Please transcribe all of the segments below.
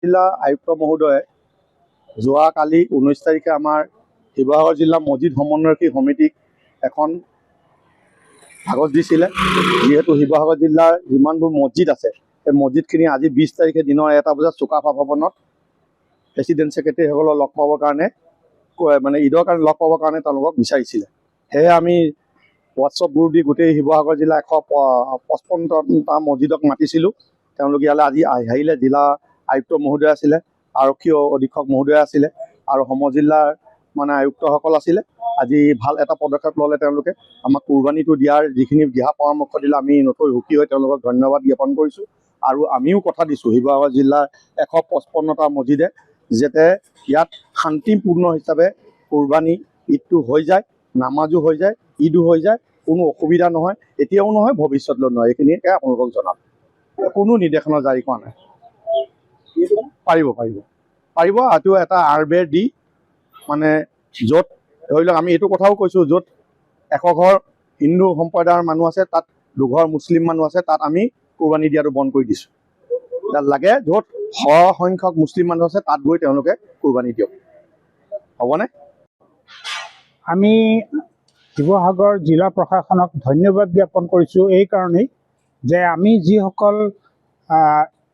জিলা আয়ুক্ত মহোদয়ে যোৱাকালি 19 তাৰিখে আমাৰ শিৱসাগৰ জিলা মছজিদ সমন্বয়কাৰী সমিতিক এখন কাগজ দিছিলে। যিহেতু শিৱসাগৰ জিলাৰ যিমানবোৰ মছজিদ আছে সেই মছজিদখিনি আজি 20 তাৰিখে দিনৰ 1টা বজাত চুকাফা ভৱনত প্ৰেচিডেণ্ট ছেক্ৰেটেৰীসকলক লগ পাবৰ কাৰণে মানে ঈদৰ কাৰণে লগ পাবৰ কাৰণে তেওঁলোকক বিচাৰিছিলে। সেয়ে আমি হোৱাটছআপ গ্ৰুপ দি গোটেই শিৱসাগৰ জিলা 155টা মছজিদক মাতিছিলোঁ। তেওঁলোকে ইয়ালৈ আজি আহিলে। জিলা আয়ুক্ত মহোদয় আছিলে, আৰক্ষী অধীক্ষক মহোদয় আছিলে আৰু সমজিল্লাৰ মানে আয়ুক্তসকল আছিলে। আজি ভাল এটা পদক্ষেপ ল'লে তেওঁলোকে। আমাক কুৰবানীটো দিয়াৰ যিখিনি দিহা পৰামৰ্শ দিলে আমি নথৈ সুখী হৈ তেওঁলোকক ধন্যবাদ জ্ঞাপন কৰিছোঁ। আৰু আমিও কথা দিছোঁ শিৱসাগৰ জিলাৰ 155টা মছজিদে যাতে ইয়াত শান্তিপূৰ্ণ হিচাপে কুৰবানী ঈদটো হৈ যায়, নামাজো হৈ যায়, ঈদো হৈ যায়, কোনো অসুবিধা নহয়, এতিয়াও নহয়, ভৱিষ্যতলৈ নহয়। এইখিনিকে আপোনালোকক জনাম। কোনো নিৰ্দেশনা জাৰি কৰা নাই। পাৰিব এইটো এটা আৰবেৰ দি মানে য'ত ধৰি লওক আমি এইটো কথাও কৈছোঁ য'ত 100 ঘৰ হিন্দু সম্প্ৰদায়ৰ মানুহ আছে তাত 2 ঘৰ মুছলিম মানুহ আছে তাত আমি কুৰবানী দিয়াটো বন্ধ কৰি দিছোঁ। তাত লাগে য'ত সংখ্যক মুছলিম মানুহ আছে তাত গৈ তেওঁলোকে কুৰবানী দিয়ক। হ'বনে? আমি শিৱসাগৰ জিলা প্ৰশাসনক ধন্যবাদ জ্ঞাপন কৰিছোঁ এই কাৰণেই যে আমি যিসকল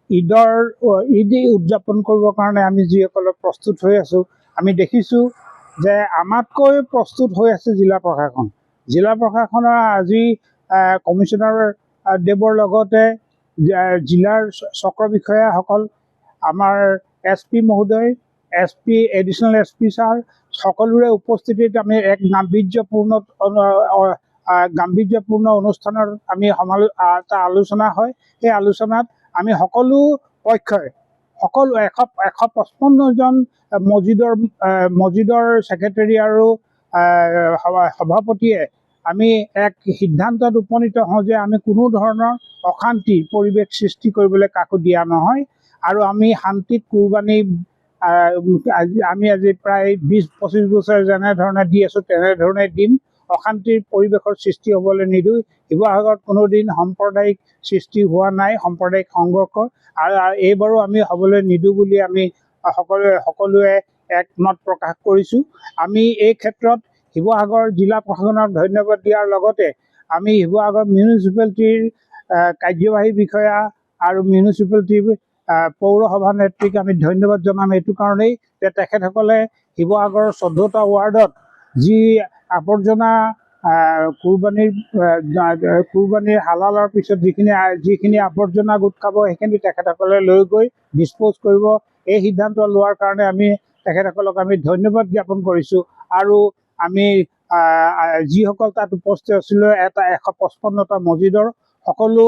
ঈদ উদযাপন কৰিবৰ কাৰণে আমি যিসকলে প্ৰস্তুত হৈ আছোঁ, আমি দেখিছোঁ যে আমাতকৈ প্ৰস্তুত হৈ আছে জিলা প্ৰশাসন। জিলা প্ৰশাসনৰ আজি কমিশ্যনাৰ দেৱৰ লগতে জিলাৰ চক্ৰ বিষয়াসকল, আমাৰ SP মহোদয়, SP এডিশ্যনেল SP ছাৰ, সকলোৰে উপস্থিতিত আমি এক গাম্ভীৰ্যপূৰ্ণ অনুষ্ঠানৰ আমি এটা আলোচনা হয়। সেই আলোচনাত আমি সকলো পক্ষই 155জন মছজিদৰ ছেক্ৰেটাৰী আৰু সভাপতিয়ে আমি এক সিদ্ধান্তত উপনীত হওঁ যে আমি কোনো ধৰণৰ অশান্তি পৰিৱেশ সৃষ্টি কৰিবলৈ কাকো দিয়া নহয় আৰু আমি শান্তিত কুৰবানী আমি আজি প্ৰায় 20-25 বছৰ যেনেধৰণে দি আছোঁ তেনেধৰণে দিম। অশান্তিৰ পৰিৱেশৰ সৃষ্টি হ'বলৈ নিদিওঁ। শিৱসাগৰত কোনোদিন সাম্প্ৰদায়িক সৃষ্টি হোৱা নাই, সাম্প্ৰদায়িক সংঘৰ্ষ, আৰু এইবাৰো আমি হ'বলৈ নিদিওঁ বুলি আমি সকলোৱে একমত প্ৰকাশ কৰিছোঁ। আমি এই ক্ষেত্ৰত শিৱসাগৰ জিলা প্ৰশাসনক ধন্যবাদ দিয়াৰ লগতে আমি শিৱসাগৰ মিউনিচিপালিটিৰ কাৰ্যবাহী বিষয়া আৰু মিউনিচিপালিটিৰ পৌৰসভা নেত্ৰীক আমি ধন্যবাদ জনাম এইটো কাৰণেই যে তেখেতসকলে শিৱসাগৰৰ 14টা ৱাৰ্ডত যি আৱৰ্জনা কুৰবানীৰ হালালৰ পিছত যিখিনি আৱৰ্জনা গোট খাব সেইখিনি তেখেতসকলে লৈ গৈ ডিছপ'জ কৰিব। এই সিদ্ধান্ত লোৱাৰ কাৰণে আমি তেখেতসকলক আমি ধন্যবাদ জ্ঞাপন কৰিছোঁ। আৰু আমি যিসকল তাত উপস্থিত আছিলোঁ 155টা মছজিদৰ সকলো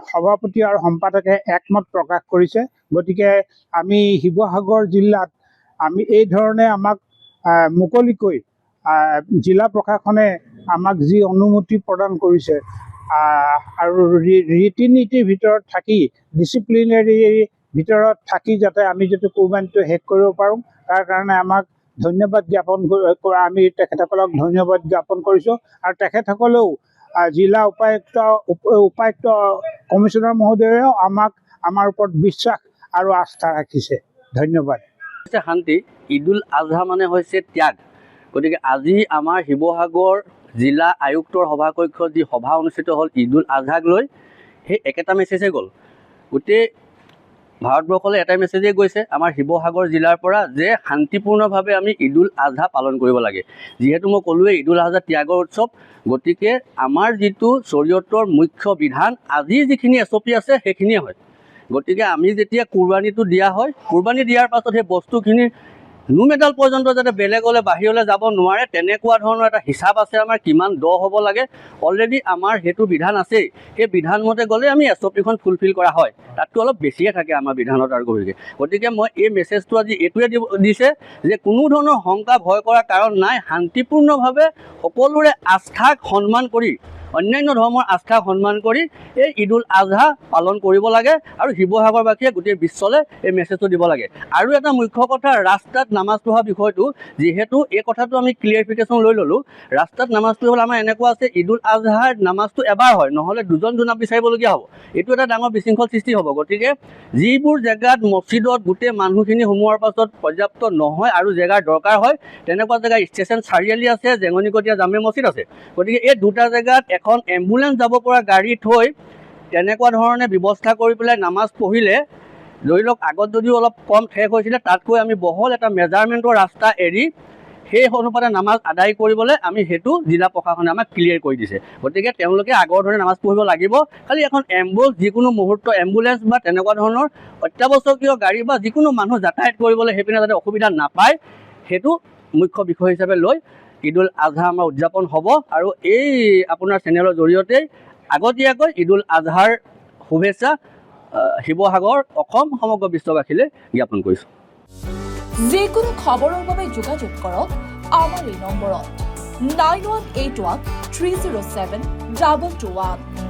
সভাপতি আৰু সম্পাদকে একমত প্ৰকাশ কৰিছে। গতিকে আমি শিৱসাগৰ জিলাত আমি এই ধৰণে আমাক মুকলিকৈ জিলা প্ৰশাসনে আমাক যি অনুমতি প্ৰদান কৰিছে আৰু ৰীতি নীতিৰ ভিতৰত থাকি, ডিচিপ্লিনেৰীৰ ভিতৰত থাকি যাতে আমি যাতে কুৰবানীটো শেষ কৰিব পাৰোঁ তাৰ কাৰণে আমাক ধন্যবাদ জ্ঞাপন কৰা আমি তেখেতসকলক ধন্যবাদ জ্ঞাপন কৰিছোঁ। আৰু তেখেতসকলেও জিলা উপায়ুক্ত কমিশ্যনাৰ মহোদয়েও আমাৰ ওপৰত বিশ্বাস আৰু আস্থা ৰাখিছে। ধন্যবাদ। শান্তি, ঈদুল আজহা মানে হৈছে ত্যাগ। গতিকে আজি আমাৰ শিৱসাগৰ জিলা আয়ুক্তৰ সভাকক্ষত যি সভা অনুষ্ঠিত হ'ল ঈদুল আজহাক লৈ, সেই একেটা মেছেজে গ'ল। গোটেই ভাৰতবৰ্ষলৈ এটাই মেছেজেই গৈছে আমাৰ শিৱসাগৰ জিলাৰ পৰা যে শান্তিপূৰ্ণভাৱে আমি ঈদুল আজহা পালন কৰিব লাগে। যিহেতু মই ক'লোৱেই ঈদুল আজহা ত্যাগৰ উৎসৱ, গতিকে আমাৰ যিটো শৰীয়তৰ মুখ্য বিধান আজি যিখিনি SOP আছে সেইখিনিয়ে হয়। গতিকে আমি যেতিয়া কুৰবানীটো দিয়া হয়, কুৰবানী দিয়াৰ পাছত সেই বস্তুখিনি নুমেডাল পৰ্যন্ত যাতে বেলেগলৈ বাহিৰলৈ যাব নোৱাৰে তেনেকুৱা ধৰণৰ এটা হিচাপ আছে আমাৰ, কিমান দ হ'ব লাগে। অলৰেডি আমাৰ সেইটো বিধান আছেই। সেই বিধানমতে গ'লে আমি SOPখন ফুলফিল কৰা হয়। তাতকৈ অলপ বেছিয়ে থাকে আমাৰ বিধানত আৰু গভীৰকৈ। গতিকে মই এই মেছেজটো আজি এইটোৱে দিছে যে কোনো ধৰণৰ শংকা ভয় কৰাৰ কাৰণ নাই। শান্তিপূৰ্ণভাৱে সকলোৰে আস্থাক সন্মান কৰি অন্যান্য ধৰ্মৰ আস্থাক সন্মান কৰি এই ঈদ উল আজহা পালন কৰিব লাগে আৰু শিৱসাগৰবাসীয়ে গোটেই বিশ্বলৈ এই মেছেজটো দিব লাগে। আৰু এটা মুখ্য কথা, ৰাস্তাত নামাজ পঢ়া বিষয়টো, যিহেতু এই কথাটো আমি ক্লিয়াৰিফিকেশ্যন লৈ ল'লোঁ। ৰাস্তাত নামাজ পঢ়িবলৈ আমাৰ এনেকুৱা আছে, ঈদ উল আজহাৰ নামাজটো এবাৰ হয়, নহ'লে দুজন জোনাব বিচাৰিবলগীয়া হ'ব। এইটো এটা ডাঙৰ বিশৃংখল সৃষ্টি হ'ব। গতিকে যিবোৰ জেগাত মছজিদত গোটেই মানুহখিনি সোমোৱাৰ পাছত পৰ্যাপ্ত নহয় আৰু জেগাৰ দৰকাৰ হয়, তেনেকুৱা জেগা ষ্টেচন চাৰিআলি আছে, জেঙনিকটীয়া জামে মছজিদ আছে। গতিকে এই দুটা জেগাত এখন এম্বুলেঞ্চ যাব পৰা গাড়ী থৈ তেনেকুৱা ধৰণে ব্যৱস্থা কৰি পেলাই নামাজ পঢ়িলে, ধৰি লওক আগত যদিও অলপ কম ঠেক হৈছিলে, তাতকৈ আমি বহল এটা মেজাৰমেণ্টৰ ৰাস্তা এৰি সেই অনুপাতে নামাজ আদায় কৰিবলৈ আমি সেইটো জিলা প্ৰশাসনে আমাক ক্লিয়াৰ কৰি দিছে। গতিকে তেওঁলোকে আগৰ ধৰণে নামাজ পঢ়িব লাগিব। খালি এখন যিকোনো মুহূৰ্ত এম্বুলেঞ্চ বা তেনেকুৱা ধৰণৰ অত্যাৱশ্যকীয় গাড়ী বা যিকোনো মানুহ যাতায়াত কৰিবলৈ সেইপিনে যাতে অসুবিধা নাপায়, সেইটো মুখ্য বিষয় হিচাপে লৈ ঈদ উল আজহা আমাৰ উদযাপন হ'ব। আৰু এই আপোনাৰ চেনেলৰ জৰিয়তে আগতীয়াকৈ ঈদ উল আজহাৰ শুভেচ্ছা শিৱসাগৰ, অসম সমগ্ৰ বিশ্ববাসীলৈ জ্ঞাপন কৰিছোঁ। যিকোনো খবৰৰ বাবে যোগাযোগ কৰক আমাৰ এই নম্বৰত 9181 307 221।